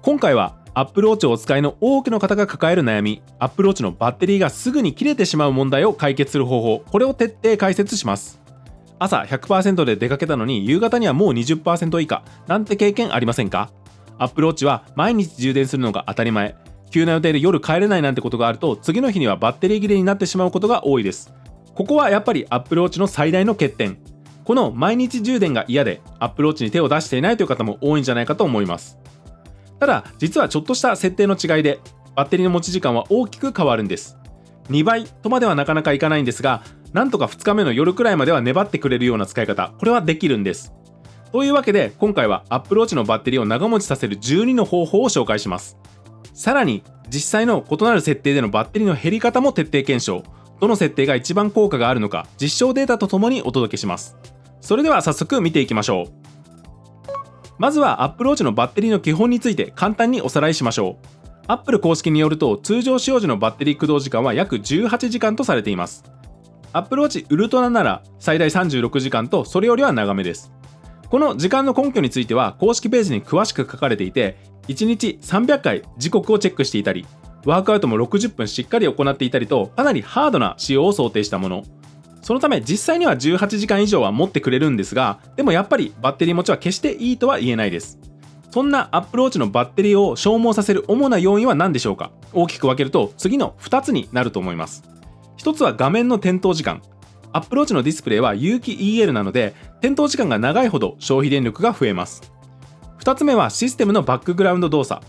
今回は Apple Watch をお使いの多くの方が抱える悩み、 Apple Watch のバッテリーがすぐに切れてしまう問題を解決する方法、これを徹底解説します。朝 100% で出かけたのに夕方にはもう 20% 以下なんて経験ありませんか？ Apple Watch は毎日充電するのが当たり前。急な予定で夜帰れないなんてことがあると、次の日にはバッテリー切れになってしまうことが多いです。ここはやっぱり Apple Watch の最大の欠点。この毎日充電が嫌で Apple Watch に手を出していないという方も多いんじゃないかと思います。ただ実はちょっとした設定の違いでバッテリーの持ち時間は大きく変わるんです。2倍とまではなかなかいかないんですが、なんとか2日目の夜くらいまでは粘ってくれるような使い方、これはできるんです。というわけで今回は Apple Watch のバッテリーを長持ちさせる12の方法を紹介します。さらに実際の異なる設定でのバッテリーの減り方も徹底検証。どの設定が一番効果があるのか実証データとともにお届けします。それでは早速見ていきましょう。まずは Apple Watch のバッテリーの基本について簡単におさらいしましょう。 Apple 公式によると通常使用時のバッテリー駆動時間は約18時間とされています。 Apple Watch Ultra なら最大36時間とそれよりは長めです。この時間の根拠については公式ページに詳しく書かれていて、1日300回時刻をチェックしていたり、ワークアウトも60分しっかり行っていたりと、かなりハードな使用を想定したもの。そのため実際には18時間以上は持ってくれるんですが、でもやっぱりバッテリー持ちは決していいとは言えないです。そんな Apple Watch のバッテリーを消耗させる主な要因は何でしょうか？大きく分けると次の2つになると思います。1つは画面の点灯時間。Apple Watch のディスプレイは有機 EL なので、点灯時間が長いほど消費電力が増えます。2つ目はシステムのバックグラウンド動作。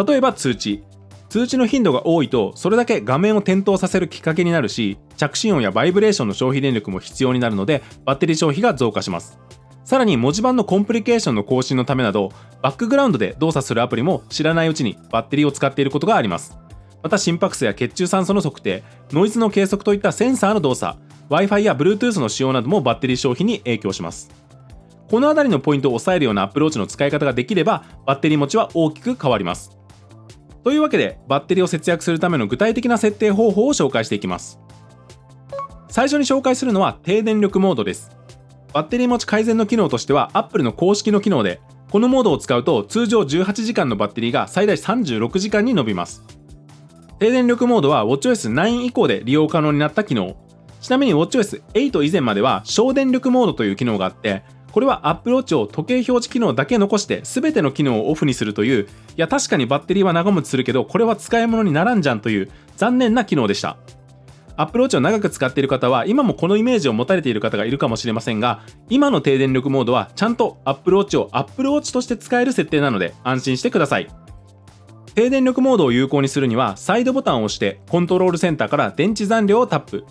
例えば通知の頻度が多いとそれだけ画面を点灯させるきっかけになるし、着信音やバイブレーションの消費電力も必要になるのでバッテリー消費が増加します。さらに文字盤のコンプリケーションの更新のためなど、バックグラウンドで動作するアプリも知らないうちにバッテリーを使っていることがあります。また心拍数や血中酸素の測定、ノイズの計測といったセンサーの動作、 Wi-Fi や Bluetooth の使用などもバッテリー消費に影響します。このあたりのポイントを抑えるような Apple Watch の使い方ができればバッテリー持ちは大きく変わります。というわけでバッテリーを節約するための具体的な設定方法を紹介していきます。最初に紹介するのは低電力モードです。バッテリー持ち改善の機能としては Apple の公式の機能で、このモードを使うと通常18時間のバッテリーが最大36時間に伸びます。低電力モードは WatchOS 9 以降で利用可能になった機能。ちなみに WatchOS 8以前までは省電力モードという機能があって、これは Apple Watch を時計表示機能だけ残して全ての機能をオフにするという、いや確かにバッテリーは長持ちするけどこれは使い物にならんじゃんという残念な機能でした。 Apple Watch を長く使っている方は今もこのイメージを持たれている方がいるかもしれませんが、今の低電力モードはちゃんと Apple Watch を Apple Watch として使える設定なので安心してください。低電力モードを有効にするにはサイドボタンを押してコントロールセンターから電池残量をタップ、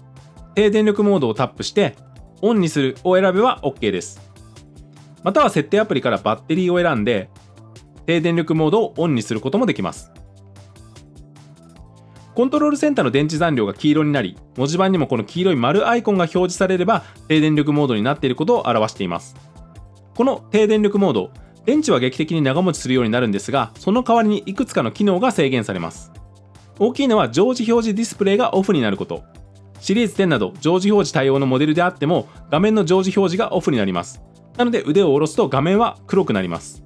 低電力モードをタップしてオンにするを選べば OK です。または設定アプリからバッテリーを選んで低電力モードをオンにすることもできます。コントロールセンターの電池残量が黄色になり、文字盤にもこの黄色い丸アイコンが表示されれば低電力モードになっていることを表しています。この低電力モード、電池は劇的に長持ちするようになるんですが、その代わりにいくつかの機能が制限されます。大きいのは常時表示ディスプレイがオフになること。シリーズ10など常時表示対応のモデルであっても画面の常時表示がオフになります。なので腕を下ろすと画面は黒くなります。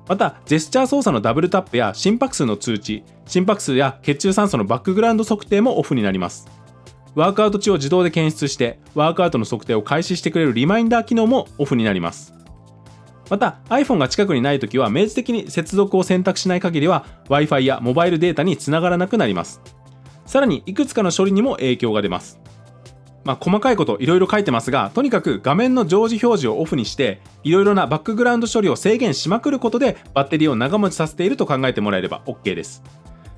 またジェスチャー操作のダブルタップや心拍数の通知、心拍数や血中酸素のバックグラウンド測定もオフになります。ワークアウト中を自動で検出してワークアウトの測定を開始してくれるリマインダー機能もオフになります。また iPhone が近くにないときは明示的に接続を選択しない限りは Wi-Fi やモバイルデータにつながらなくなります。さらにいくつかの処理にも影響が出ます。細かいこといろいろ書いてますが、とにかく画面の常時表示をオフにしていろいろなバックグラウンド処理を制限しまくることでバッテリーを長持ちさせていると考えてもらえれば OK です。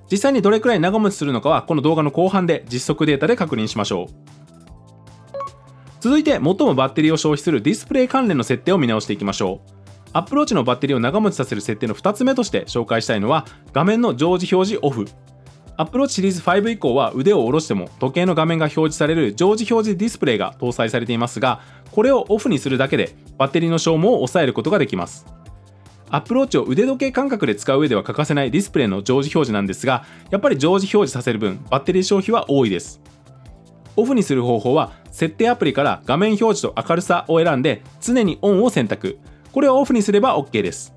実際にどれくらい長持ちするのかはこの動画の後半で実測データで確認しましょう。続いて最もバッテリーを消費するディスプレイ関連の設定を見直していきましょう。Apple Watch のバッテリーを長持ちさせる設定の2つ目として紹介したいのは画面の常時表示オフ。Apple Watch シリーズ5以降は腕を下ろしても時計の画面が表示される常時表示ディスプレイが搭載されていますが、これをオフにするだけでバッテリーの消耗を抑えることができます。Apple Watch を腕時計感覚で使う上では欠かせないディスプレイの常時表示なんですが、やっぱり常時表示させる分バッテリー消費は多いです。オフにする方法は設定アプリから画面表示と明るさを選んで常にオンを選択。これをオフにすれば OK です。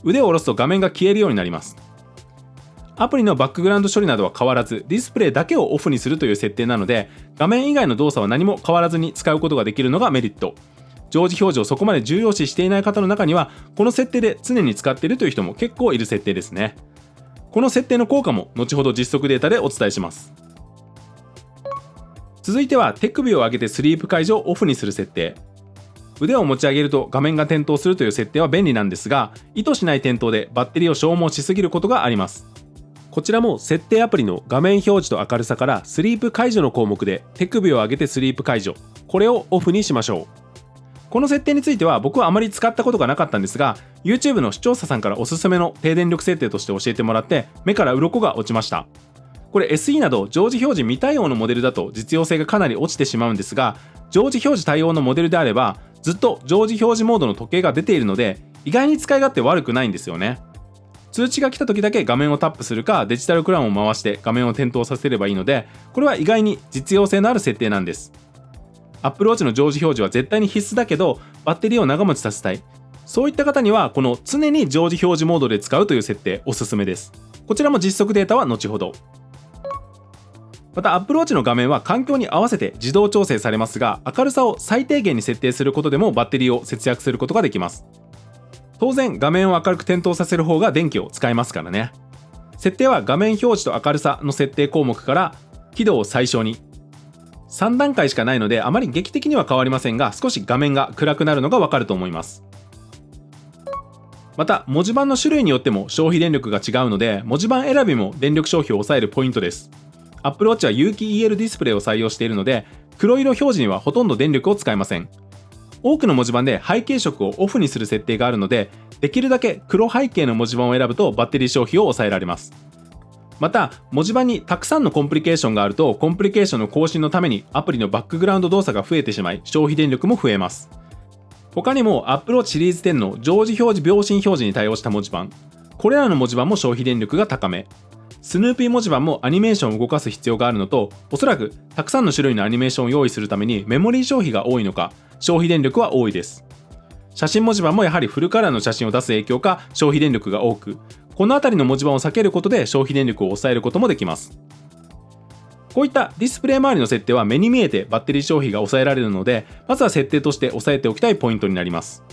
腕を下ろすと画面が消えるようになります。アプリのバックグラウンド処理などは変わらず、ディスプレイだけをオフにするという設定なので、画面以外の動作は何も変わらずに使うことができるのがメリット。常時表示をそこまで重要視していない方の中には、この設定で常に使っているという人も結構いる設定ですね。この設定の効果も後ほど実測データでお伝えします。続いては手首を上げてスリープ解除をオフにする設定。腕を持ち上げると画面が点灯するという設定は便利なんですが、意図しない点灯でバッテリーを消耗しすぎることがあります。こちらも設定アプリの画面表示と明るさからスリープ解除の項目で手首を上げてスリープ解除、これをオフにしましょう。この設定については僕はあまり使ったことがなかったんですが、 YouTube の視聴者さんからおすすめの低電力設定として教えてもらって目から鱗が落ちました。これ SE など常時表示未対応のモデルだと実用性がかなり落ちてしまうんですが、常時表示対応のモデルであればずっと常時表示モードの時計が出ているので、意外に使い勝手悪くないんですよね。通知が来た時だけ画面をタップするかデジタルクラウンを回して画面を点灯させればいいので、これは意外に実用性のある設定なんです。Apple Watch の常時表示は絶対に必須だけどバッテリーを長持ちさせたい、そういった方にはこの常に常時表示モードで使うという設定おすすめです。こちらも実測データは後ほど。また Apple Watch の画面は環境に合わせて自動調整されますが、明るさを最低限に設定することでもバッテリーを節約することができます。当然画面を明るく点灯させる方が電気を使いますからね。設定は画面表示と明るさの設定項目から輝度を最小に、3段階しかないのであまり劇的には変わりませんが、少し画面が暗くなるのがわかると思います。また文字盤の種類によっても消費電力が違うので、文字盤選びも電力消費を抑えるポイントです。Apple Watch は有機 EL ディスプレイを採用しているので、黒色表示にはほとんど電力を使いません。多くの文字盤で背景色をオフにする設定があるので、できるだけ黒背景の文字盤を選ぶとバッテリー消費を抑えられます。また文字盤にたくさんのコンプリケーションがあると、コンプリケーションの更新のためにアプリのバックグラウンド動作が増えてしまい消費電力も増えます。他にも Apple Watch シリーズ10の常時表示秒針表示に対応した文字盤、これらの文字盤も消費電力が高め。スヌーピー文字盤もアニメーションを動かす必要があるのと、おそらくたくさんの種類のアニメーションを用意するためにメモリー消費が多いのか、消費電力は多いです。写真文字盤もやはりフルカラーの写真を出す影響か消費電力が多く、このあたりの文字盤を避けることで消費電力を抑えることもできます。こういったディスプレイ周りの設定は目に見えてバッテリー消費が抑えられるので、まずは設定として押さえておきたいポイントになります。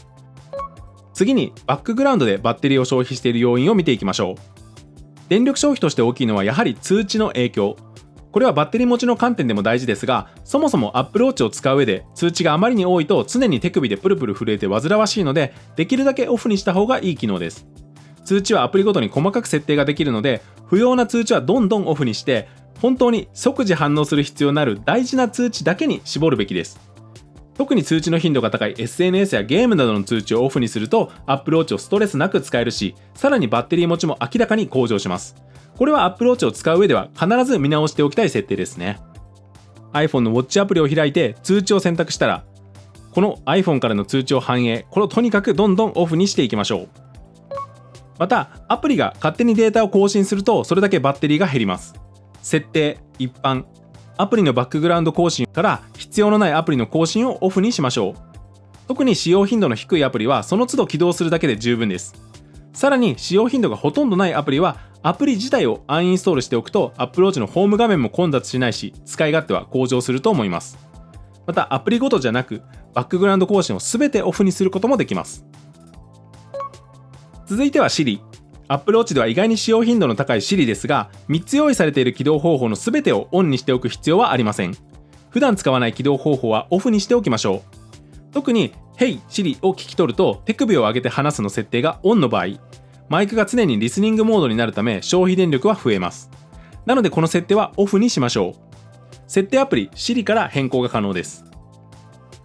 次にバックグラウンドでバッテリーを消費している要因を見ていきましょう。電力消費として大きいのはやはり通知の影響。これはバッテリー持ちの観点でも大事ですが、そもそも Apple Watch を使う上で通知があまりに多いと常に手首でプルプル震えて煩わしいので、できるだけオフにした方がいい機能です。通知はアプリごとに細かく設定ができるので、不要な通知はどんどんオフにして、本当に即時反応する必要のある大事な通知だけに絞るべきです。特に通知の頻度が高い SNS やゲームなどの通知をオフにすると Apple Watch をストレスなく使えるし、さらにバッテリー持ちも明らかに向上します。これは Apple Watch を使う上では必ず見直しておきたい設定ですね。 iPhone の Watch アプリを開いて通知を選択したら、この iPhone からの通知を反映、これをとにかくどんどんオフにしていきましょう。またアプリが勝手にデータを更新するとそれだけバッテリーが減ります。設定、一般、アプリのバックグラウンド更新から必要のないアプリの更新をオフにしましょう。特に使用頻度の低いアプリはその都度起動するだけで十分です。さらに使用頻度がほとんどないアプリはアプリ自体をアンインストールしておくと Apple Watch のホーム画面も混雑しないし、使い勝手は向上すると思います。またアプリごとじゃなくバックグラウンド更新を全てオフにすることもできます。続いては Siri。Apple Watch では意外に使用頻度の高い Siri ですが、3つ用意されている起動方法の全てをオンにしておく必要はありません。普段使わない起動方法はオフにしておきましょう。特に Hey Siri を聞き取ると手首を上げて話すの設定がオンの場合、マイクが常にリスニングモードになるため消費電力は増えます。なのでこの設定はオフにしましょう。設定アプリ Siri から変更が可能です。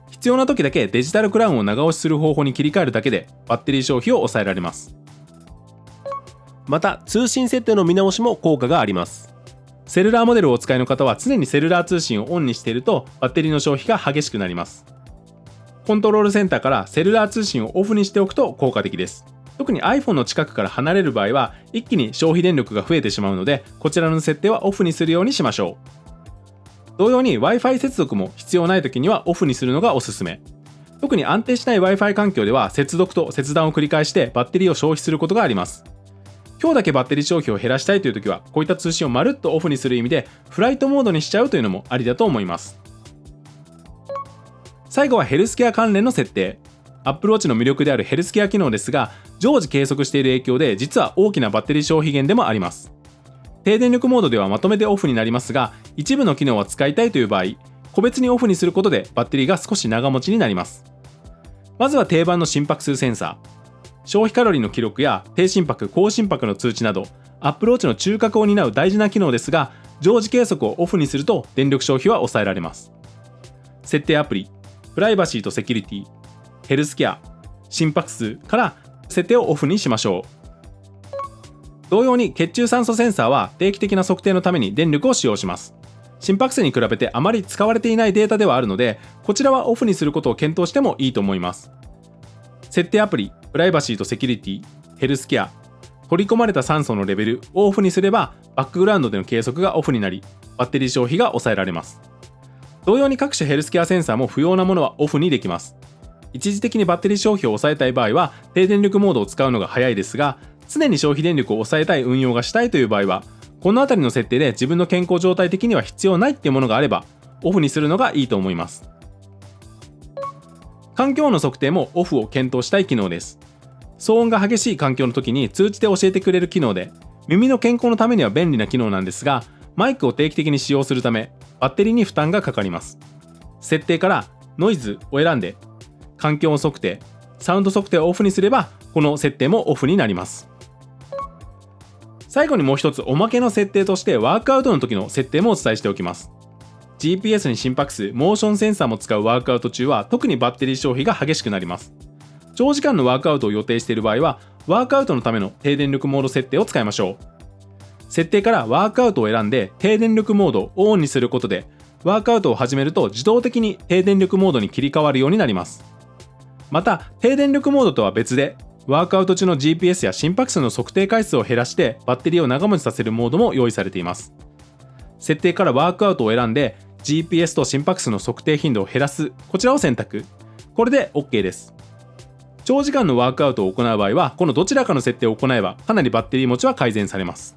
必要な時だけデジタルクラウンを長押しする方法に切り替えるだけでバッテリー消費を抑えられます。また通信設定の見直しも効果があります。セルラーモデルをお使いの方は常にセルラー通信をオンにしているとバッテリーの消費が激しくなります。コントロールセンターからセルラー通信をオフにしておくと効果的です。特に iPhone の近くから離れる場合は一気に消費電力が増えてしまうので、こちらの設定はオフにするようにしましょう。同様に Wi-Fi 接続も必要ない時にはオフにするのがおすすめ。特に安定しない Wi-Fi 環境では接続と切断を繰り返してバッテリーを消費することがあります。今日だけバッテリー消費を減らしたいという時は、こういった通信をまるっとオフにする意味でフライトモードにしちゃうというのもありだと思います。最後はヘルスケア関連の設定。Apple Watch の魅力であるヘルスケア機能ですが、常時計測している影響で実は大きなバッテリー消費源でもあります。低電力モードではまとめてオフになりますが、一部の機能は使いたいという場合、個別にオフにすることでバッテリーが少し長持ちになります。まずは定番の心拍数センサー。消費カロリーの記録や低心拍・高心拍の通知など Apple Watch の中核を担う大事な機能ですが、常時計測をオフにすると電力消費は抑えられます。設定アプリ、プライバシーとセキュリティ、ヘルスケア、心拍数から設定をオフにしましょう。同様に血中酸素センサーは定期的な測定のために電力を使用します。心拍数に比べてあまり使われていないデータではあるので、こちらはオフにすることを検討してもいいと思います。設定アプリ、プライバシーとセキュリティ、ヘルスケア、取り込まれた酸素のレベルをオフにすればバックグラウンドでの計測がオフになり、バッテリー消費が抑えられます。同様に各種ヘルスケアセンサーも不要なものはオフにできます。一時的にバッテリー消費を抑えたい場合は低電力モードを使うのが早いですが、常に消費電力を抑えたい運用がしたいという場合は、このあたりの設定で自分の健康状態的には必要ないっていうものがあればオフにするのがいいと思います。環境音の測定もオフを検討したい機能です。騒音が激しい環境の時に通知で教えてくれる機能で、耳の健康のためには便利な機能なんですが、マイクを定期的に使用するためバッテリーに負担がかかります。設定からノイズを選んで環境音測定、サウンド測定をオフにすればこの設定もオフになります。最後にもう一つおまけの設定としてワークアウトの時の設定もお伝えしておきます。 GPS に心拍数、モーションセンサーも使うワークアウト中は特にバッテリー消費が激しくなります。長時間のワークアウトを予定している場合はワークアウトのための低電力モード設定を使いましょう。設定からワークアウトを選んで低電力モードをオンにすることで、ワークアウトを始めると自動的に低電力モードに切り替わるようになります。また低電力モードとは別でワークアウト中の GPS や心拍数の測定回数を減らしてバッテリーを長持ちさせるモードも用意されています。設定からワークアウトを選んで GPS と心拍数の測定頻度を減らす、こちらを選択。これで OK です。長時間のワークアウトを行う場合はこのどちらかの設定を行えばかなりバッテリー持ちは改善されます。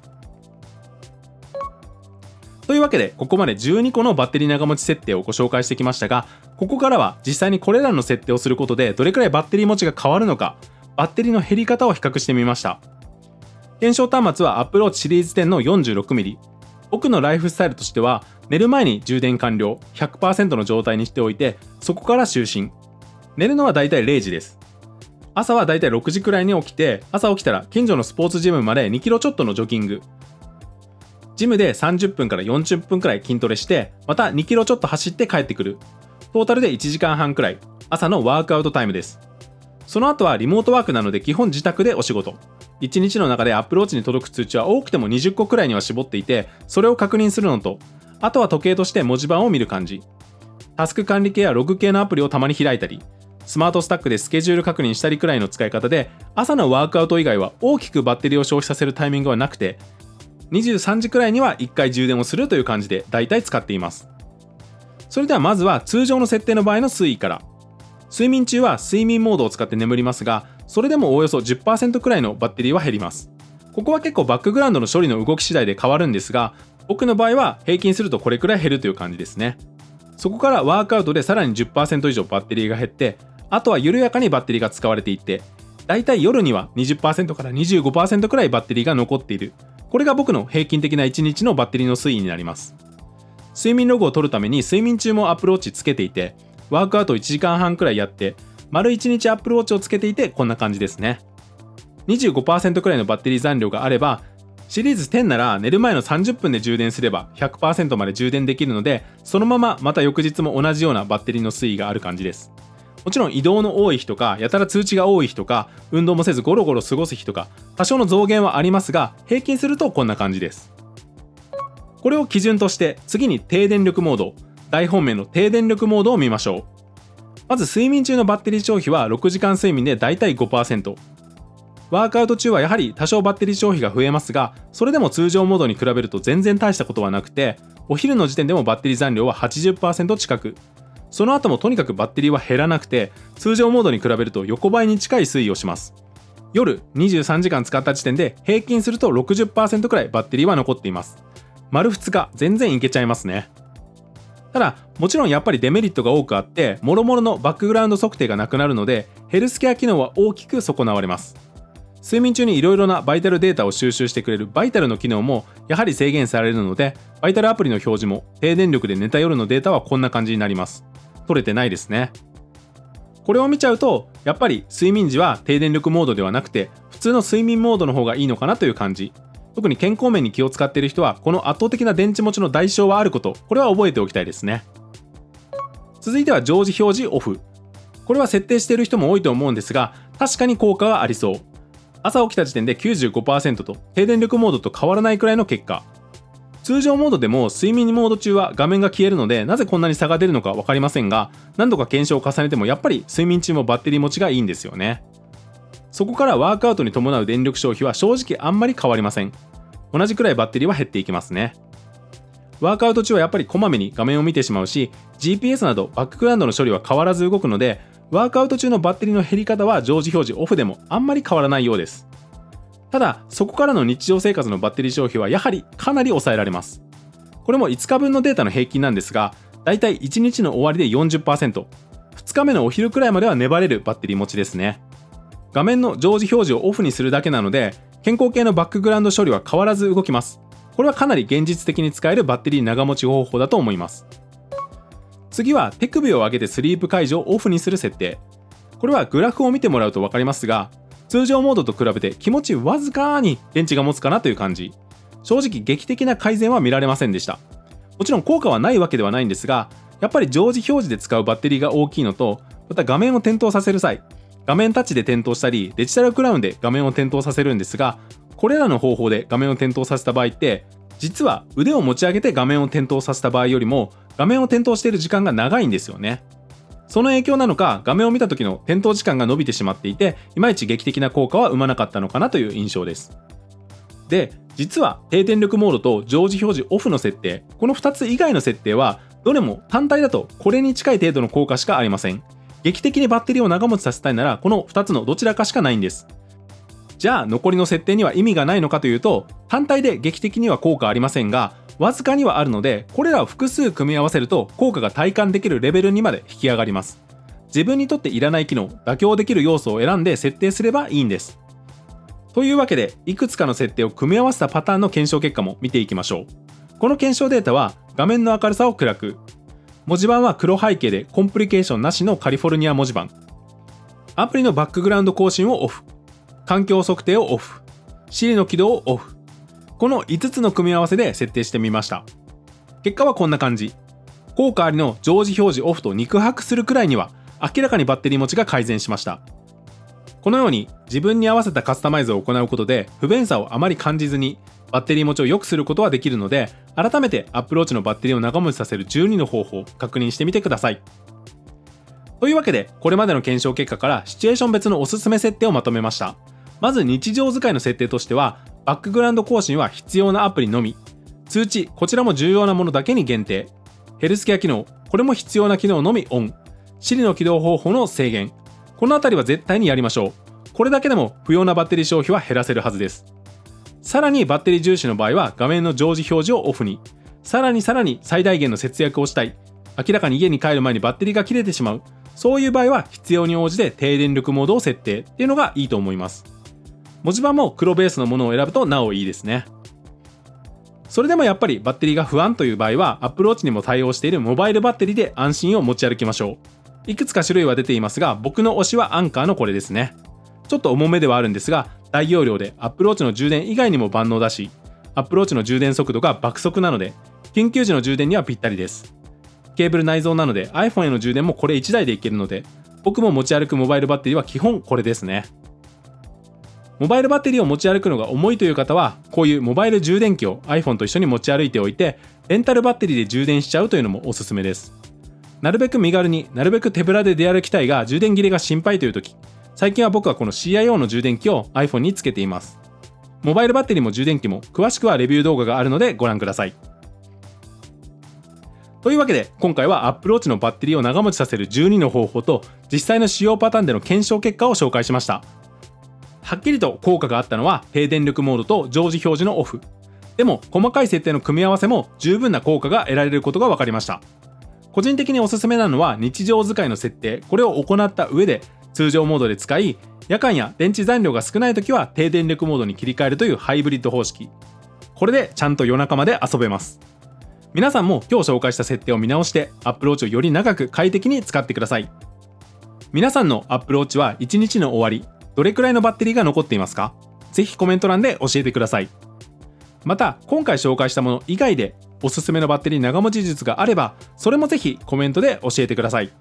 というわけでここまで12個のバッテリー長持ち設定をご紹介してきましたが、ここからは実際にこれらの設定をすることでどれくらいバッテリー持ちが変わるのか、バッテリーの減り方を比較してみました。検証端末は Apple Watch シリーズ10の 46mm。 僕のライフスタイルとしては寝る前に充電完了 100% の状態にしておいて、そこから就寝。寝るのはだいたい0時です。朝はだいたい6時くらいに起きて、朝起きたら近所のスポーツジムまで2キロちょっとのジョギング、ジムで30分から40分くらい筋トレして、また2キロちょっと走って帰ってくる。トータルで1時間半くらい朝のワークアウトタイムです。その後はリモートワークなので基本自宅でお仕事。1日の中で Apple Watch に届く通知は多くても20個くらいには絞っていて、それを確認するのと、あとは時計として文字盤を見る感じ。タスク管理系やログ系のアプリをたまに開いたり、スマートスタックでスケジュール確認したりくらいの使い方で、朝のワークアウト以外は大きくバッテリーを消費させるタイミングはなくて、23時くらいには1回充電をするという感じでだいたい使っています。それではまずは通常の設定の場合の推移から。睡眠中は睡眠モードを使って眠りますが、それでもおよそ 10% くらいのバッテリーは減ります。ここは結構バックグラウンドの処理の動き次第で変わるんですが、僕の場合は平均するとこれくらい減るという感じですね。そこからワークアウトでさらに 10% 以上バッテリーが減って、あとは緩やかにバッテリーが使われていって、だいたい夜には 20% から 25% くらいバッテリーが残っている。これが僕の平均的な1日のバッテリーの推移になります。睡眠ログを取るために睡眠中も Apple Watch つけていて、ワークアウト1時間半くらいやって、丸1日 Apple Watch をつけていてこんな感じですね。25% くらいのバッテリー残量があれば、シリーズ10なら寝る前の30分で充電すれば 100% まで充電できるので、そのまままた翌日も同じようなバッテリーの推移がある感じです。もちろん移動の多い日とか、やたら通知が多い日とか、運動もせずゴロゴロ過ごす日とか、多少の増減はありますが、平均するとこんな感じです。これを基準として次に低電力モード、大本命の低電力モードを見ましょう。まず睡眠中のバッテリー消費は6時間睡眠でだいたい 5%。ワークアウト中はやはり多少バッテリー消費が増えますが、それでも通常モードに比べると全然大したことはなくて、お昼の時点でもバッテリー残量は 80% 近く。その後もとにかくバッテリーは減らなくて、通常モードに比べると横ばいに近い推移をします。夜23時間使った時点で平均すると 60% くらいバッテリーは残っています。丸2日全然いけちゃいますね。ただもちろんやっぱりデメリットが多くあって、諸々のバックグラウンド測定がなくなるので、ヘルスケア機能は大きく損なわれます。睡眠中にいろいろなバイタルデータを収集してくれるバイタルの機能もやはり制限されるので、バイタルアプリの表示も低電力で寝た夜のデータはこんな感じになります。取れてないですね。これを見ちゃうと、やっぱり睡眠時は低電力モードではなくて普通の睡眠モードの方がいいのかなという感じ。特に健康面に気を使っている人はこの圧倒的な電池持ちの代償はあること、これは覚えておきたいですね。続いては常時表示オフ。これは設定している人も多いと思うんですが、確かに効果がありそう。朝起きた時点で 95% と低電力モードと変わらないくらいの結果。通常モードでも睡眠モード中は画面が消えるので、なぜこんなに差が出るのか分かりませんが、何度か検証を重ねてもやっぱり睡眠中もバッテリー持ちがいいんですよね。そこからワークアウトに伴う電力消費は正直あんまり変わりません。同じくらいバッテリーは減っていきますね。ワークアウト中はやっぱりこまめに画面を見てしまうし、 GPS などバックグラウンドの処理は変わらず動くので、ワークアウト中のバッテリーの減り方は常時表示オフでもあんまり変わらないようです。ただそこからの日常生活のバッテリー消費はやはりかなり抑えられます。これも5日分のデータの平均なんですが、だいたい1日の終わりで 40%、 2日目のお昼くらいまでは粘れるバッテリー持ちですね。画面の常時表示をオフにするだけなので、健康系のバックグラウンド処理は変わらず動きます。これはかなり現実的に使えるバッテリー長持ち方法だと思います。次は手首を上げてスリープ解除をオフにする設定。これはグラフを見てもらうと分かりますが、通常モードと比べて気持ちわずかに電池が持つかなという感じ。正直劇的な改善は見られませんでした。もちろん効果はないわけではないんですが、やっぱり常時表示で使うバッテリーが大きいのと、また画面を点灯させる際、画面タッチで点灯したりデジタルクラウンで画面を点灯させるんですが、これらの方法で画面を点灯させた場合って、実は腕を持ち上げて画面を点灯させた場合よりも画面を点灯している時間が長いんですよね。その影響なのか、画面を見た時の点灯時間が伸びてしまっていて、いまいち劇的な効果は生まなかったのかなという印象です。で、実は低電力モードと常時表示オフの設定、この2つ以外の設定はどれも単体だとこれに近い程度の効果しかありません。劇的にバッテリーを長持ちさせたいならこの2つのどちらかしかないんです。じゃあ残りの設定には意味がないのかというと、単体で劇的には効果ありませんが、わずかにはあるので、これらを複数組み合わせると効果が体感できるレベルにまで引き上がります。自分にとっていらない機能、妥協できる要素を選んで設定すればいいんです。というわけで、いくつかの設定を組み合わせたパターンの検証結果も見ていきましょう。この検証データは画面の明るさを暗く、文字盤は黒背景でコンプリケーションなしのカリフォルニア文字盤、アプリのバックグラウンド更新をオフ、環境測定をオフ、Siri の起動をオフ、この5つの組み合わせで設定してみました。結果はこんな感じ。効果ありの常時表示オフと肉薄するくらいには明らかにバッテリー持ちが改善しました。このように自分に合わせたカスタマイズを行うことで不便さをあまり感じずにバッテリー持ちを良くすることはできるので、改めて Apple Watch のバッテリーを長持ちさせる12の方法を確認してみてください。というわけで、これまでの検証結果からシチュエーション別のおすすめ設定をまとめました。まず日常使いの設定としては、バックグラウンド更新は必要なアプリのみ、通知、こちらも重要なものだけに限定、ヘルスケア機能、これも必要な機能のみオン、Siri の起動方法の制限、このあたりは絶対にやりましょう。これだけでも不要なバッテリー消費は減らせるはずです。さらにバッテリー重視の場合は画面の常時表示をオフに、さらに最大限の節約をしたい、明らかに家に帰る前にバッテリーが切れてしまう、そういう場合は必要に応じて低電力モードを設定っていうのがいいと思います。文字盤も黒ベースのものを選ぶとなおいいですね。それでもやっぱりバッテリーが不安という場合は Apple Watch にも対応しているモバイルバッテリーで安心を持ち歩きましょう。いくつか種類は出ていますが、僕の推しはアンカーのこれですね。ちょっと重めではあるんですが、大容量で Apple Watch の充電以外にも万能だし、Apple Watch の充電速度が爆速なので緊急時の充電にはぴったりです。ケーブル内蔵なので iPhone への充電もこれ1台でいけるので、僕も持ち歩くモバイルバッテリーは基本これですね。モバイルバッテリーを持ち歩くのが重いという方は、こういうモバイル充電器を iPhone と一緒に持ち歩いておいて、レンタルバッテリーで充電しちゃうというのもおすすめです。なるべく身軽に、なるべく手ぶらで出歩きたいが充電切れが心配という時、最近は僕はこの CIO の充電器を iPhone につけています。モバイルバッテリーも充電器も詳しくはレビュー動画があるのでご覧ください。というわけで今回は Apple Watch のバッテリーを長持ちさせる12の方法と実際の使用パターンでの検証結果を紹介しました。はっきりと効果があったのは低電力モードと常時表示のオフ。でも細かい設定の組み合わせも十分な効果が得られることが分かりました。個人的におすすめなのは日常使いの設定、これを行った上で通常モードで使い、夜間や電池残量が少ない時は低電力モードに切り替えるというハイブリッド方式。これでちゃんと夜中まで遊べます。皆さんも今日紹介した設定を見直して Apple Watch をより長く快適に使ってください。皆さんの Apple Watch は1日の終わりどれくらいのバッテリーが残っていますか？ぜひコメント欄で教えてください。また今回紹介したもの以外でおすすめのバッテリー長持ち術があればそれもぜひコメントで教えてください。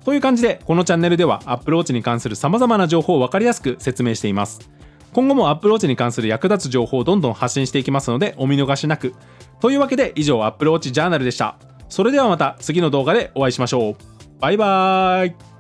という感じでこのチャンネルでは Apple Watch に関する様々な情報を分かりやすく説明しています。今後も Apple Watch に関する役立つ情報をどんどん発信していきますのでお見逃しなく。というわけで以上 Apple Watch ジャーナルでした。それではまた次の動画でお会いしましょう。バイバーイ。